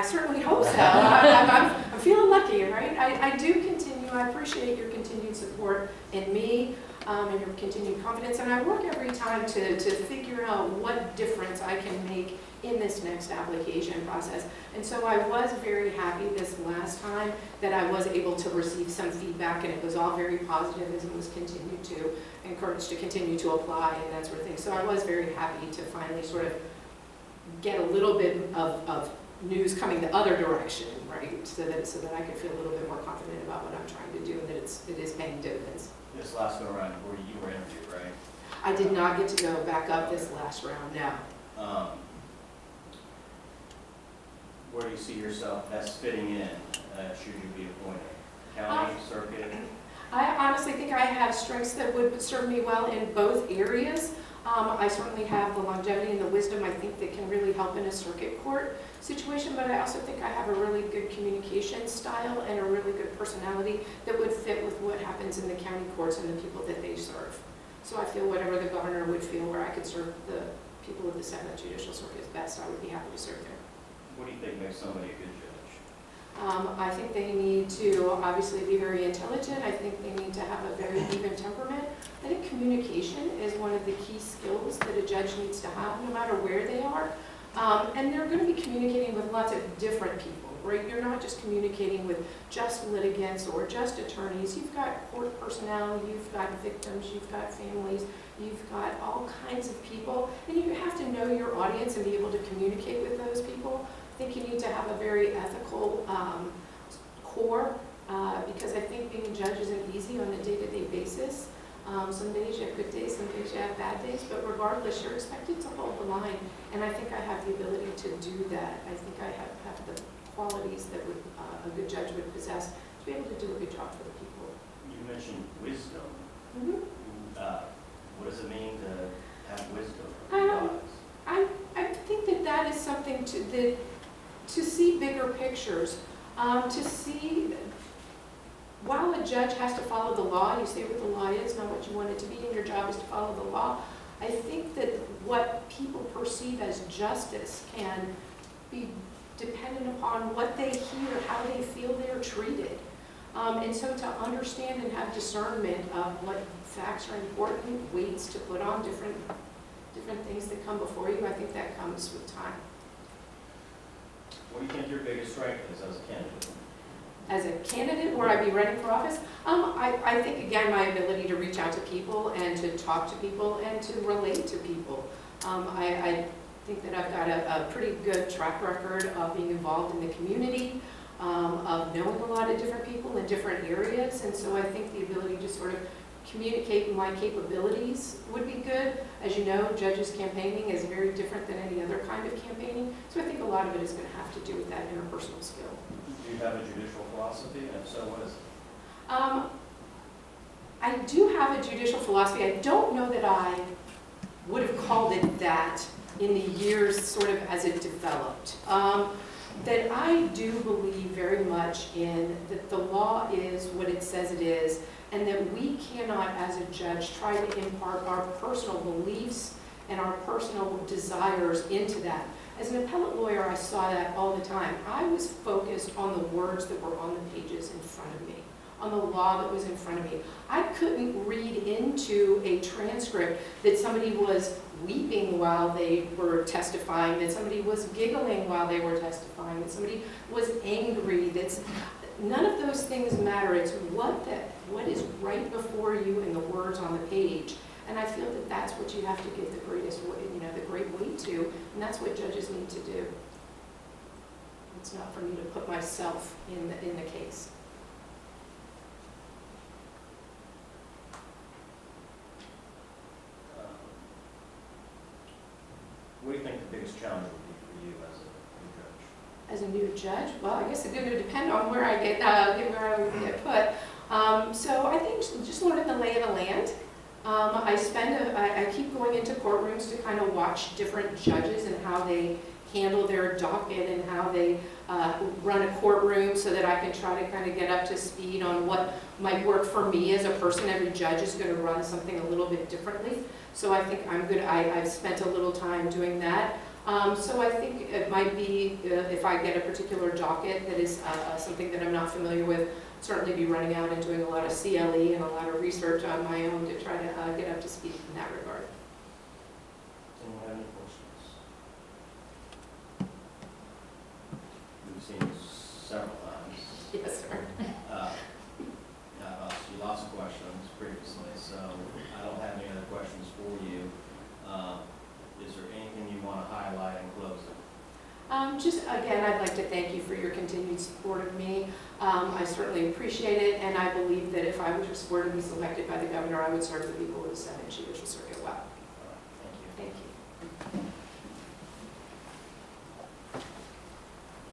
certainly hope so. I'm feeling lucky, right? I do continue, I appreciate your continued support in me and your continued confidence, and I work every time to figure out what difference I can make in this next application process. And so I was very happy this last time that I was able to receive some feedback, and it was all very positive as it was continued to encouraged to continue to apply and that sort of thing. So I was very happy to finally sort of get a little bit of news coming the other direction, right? So that I could feel a little bit more confident about what I'm trying to do and that it is paying dividends. This last go around, where you were interviewed, right? I did not get to go back up this last round, no. Where do you see yourself best fitting in should you be appointed? County, circuit? I honestly think I have strengths that would serve me well in both areas. I certainly have the longevity and the wisdom, I think, that can really help in a circuit court situation, but I also think I have a really good communication style and a really good personality that would fit with what happens in the county courts and the people that they serve. So I feel whatever the governor would feel where I could serve the people of the 7th Judicial Circuit is best, I would be happy to serve there. What do you think makes somebody a good judge? I think they need to obviously be very intelligent. I think they need to have a very even temperament. I think communication is one of the key skills that a judge needs to have no matter where they are. And they're going to be communicating with lots of different people, right? You're not just communicating with just litigants or just attorneys. You've got court personnel, you've got victims, you've got families, you've got all kinds of people. And you have to know your audience and be able to communicate with those people. I think you need to have a very ethical core because I think being a judge isn't easy on a day-to-day basis. Some days you have good days, some days you have bad days, but regardless, you're expected to hold the line, and I think I have the ability to do that. I think I have the qualities that would, a good judge would possess to be able to do a good job for the people. You mentioned wisdom. Mm-hmm. What does it mean to have wisdom? I think that is something to see bigger pictures, to see, while a judge has to follow the law, you say what the law is, not what you want it to be, and your job is to follow the law. I think that what people perceive as justice can be dependent upon what they hear, how they feel they're treated. And so to understand and have discernment of what facts are important, weights to put on different things that come before you, I think that comes with time. What do you think your biggest strength is as a candidate? As a candidate, where I'd be running for office, I think, again, my ability to reach out to people and to talk to people and to relate to people. I think that I've got a pretty good track record of being involved in the community, of knowing a lot of different people in different areas, and so I think the ability to sort of communicate my capabilities would be good. As you know, judges campaigning is very different than any other kind of campaigning, so I think a lot of it is going to have to do with that interpersonal skill. Do you have a judicial philosophy, and if so, what is it? I do have a judicial philosophy. I don't know that I would have called it that in the years sort of as it developed. That I do believe very much in that the law is what it says it is, and that we cannot, as a judge, try to impart our personal beliefs and our personal desires into that. As an appellate lawyer, I saw that all the time. I was focused on the words that were on the pages in front of me, on the law that was in front of me. I couldn't read into a transcript that somebody was weeping while they were testifying, that somebody was giggling while they were testifying, that somebody was angry. None of those things matter. It's what is right before you in the words on the page. And I feel that that's what you have to give the greatest, the great weight to, and that's what judges need to do. It's not for me to put myself in the case. What do you think the biggest challenge would be for you as a new judge? As a new judge, well, I guess it's going to depend on where I get put. So I think just learning the lay of the land. I keep going into courtrooms to kind of watch different judges and how they handle their docket and how they run a courtroom so that I can try to kind of get up to speed on what might work for me as a person. Every judge is going to run something a little bit differently. So I think I'm good. I've spent a little time doing that. So I think it might be, if I get a particular docket that is something that I'm not familiar with, certainly be running out and doing a lot of CLE and a lot of research on my own to try to get up to speed in that regard. Anyone have any questions? We've seen this several times. Yes, sir. I've asked you lots of questions previously, so I don't have any other questions for you. Is there anything you want to highlight in closing? Just again, I'd like to thank you for your continued support of me. I certainly appreciate it, and I believe that if I were to be selected by the governor, I would serve the people of the 7th Judicial Circuit well. Thank you. Thank you.